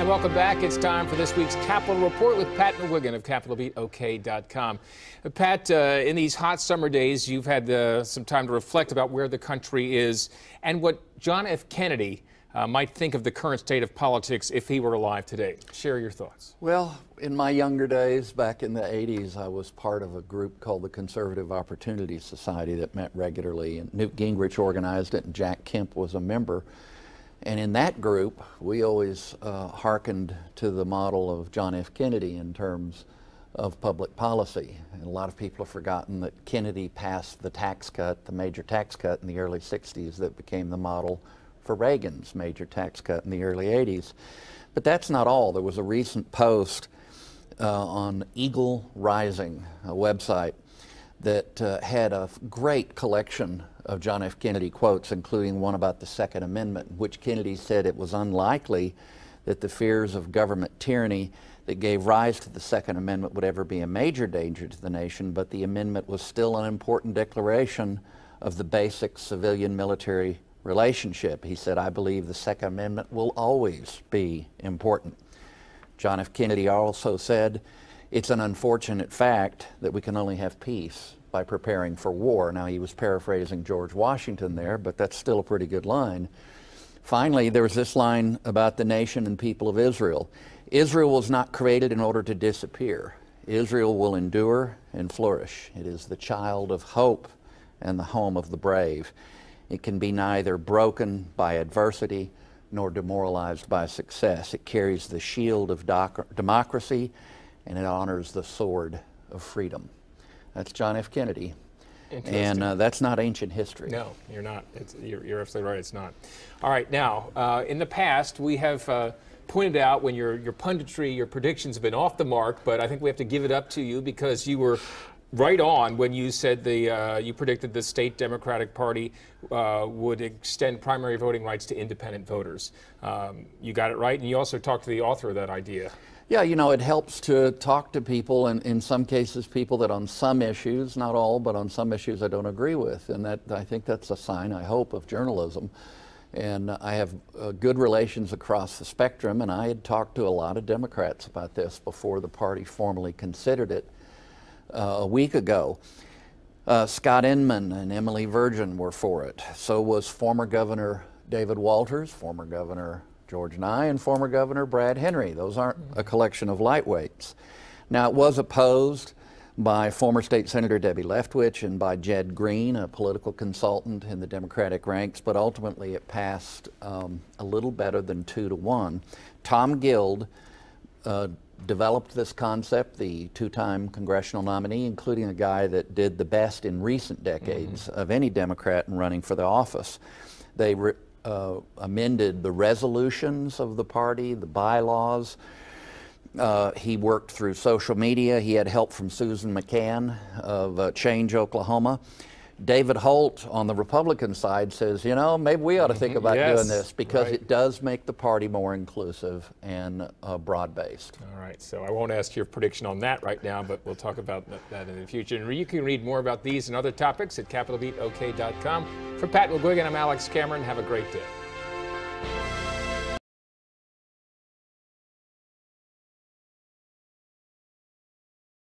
And welcome back. It's time for this week's Capitol Report with Pat McGuigan of CapitolBeatOK.com. Pat, in these hot summer days, you've had some time to reflect about where the country is and what John F. Kennedy might think of the current state of politics if he were alive today. Share your thoughts. Well, in my younger days, back in the 80s, I was part of a group called the Conservative Opportunity Society that met regularly, and Newt Gingrich organized it, and Jack Kemp was a member. And in that group, we always hearkened to the model of John F. Kennedy in terms of public policy. And a lot of people have forgotten that Kennedy passed the tax cut, the major tax cut in the early 60s that became the model for Reagan's major tax cut in the early 80s. But that's not all. There was a recent post on Eagle Rising, a website, that had a great collection of John F. Kennedy quotes, including one about the Second Amendment, in which Kennedy said it was unlikely that the fears of government tyranny that gave rise to the Second Amendment would ever be a major danger to the nation, but the amendment was still an important declaration of the basic civilian-military relationship. He said, "I believe the Second Amendment will always be important." John F. Kennedy also said, "It's an unfortunate fact that we can only have peace by preparing for war." Now, he was paraphrasing George Washington there, but that's still a pretty good line. Finally, there was this line about the nation and people of Israel. Israel was not created in order to disappear. Israel will endure and flourish. It is the child of hope and the home of the brave. It can be neither broken by adversity nor demoralized by success. It carries the shield of democracy, and it honors the sword of freedom. That's John F. Kennedy. And that's not ancient history. No, you're not. You're absolutely right, it's not. All right, now, in the past, we have pointed out when your punditry, your predictions have been off the mark, but I think we have to give it up to you because you were right on when you said you predicted the state Democratic Party would extend primary voting rights to independent voters. You got it right, and you also talked to the author of that idea. Yeah, you know, it helps to talk to people, and in some cases people that on some issues, not all, but on some issues I don't agree with, and that I think that's a sign, I hope, of journalism. And I have good relations across the spectrum, and I had talked to a lot of Democrats about this before the party formally considered it a week ago. Scott Inman and Emily Virgin were for it. So was former Governor David Walters, former Governor George Nigh, and former Governor Brad Henry. Those aren't a collection of lightweights. Now, it was opposed by former State Senator Debbie Leftwich and by Jed Green, a political consultant in the Democratic ranks, but ultimately it passed a little better than 2-1. Tom Guild developed this concept, the two-time congressional nominee, including a guy that did the best in recent decades of any Democrat in running for the office. They amended the resolutions of the party, the bylaws. He worked through social media. He had help from Susan McCann of Change, Oklahoma. David Holt on the Republican side says, you know, maybe we ought to think about doing this because it does make the party more inclusive and broad-based. All right, so I won't ask your prediction on that right now, but we'll talk about that in the future. And you can read more about these and other topics at CapitolBeatOK.com. For Pat McGuigan, I'm Alex Cameron. Have a great day.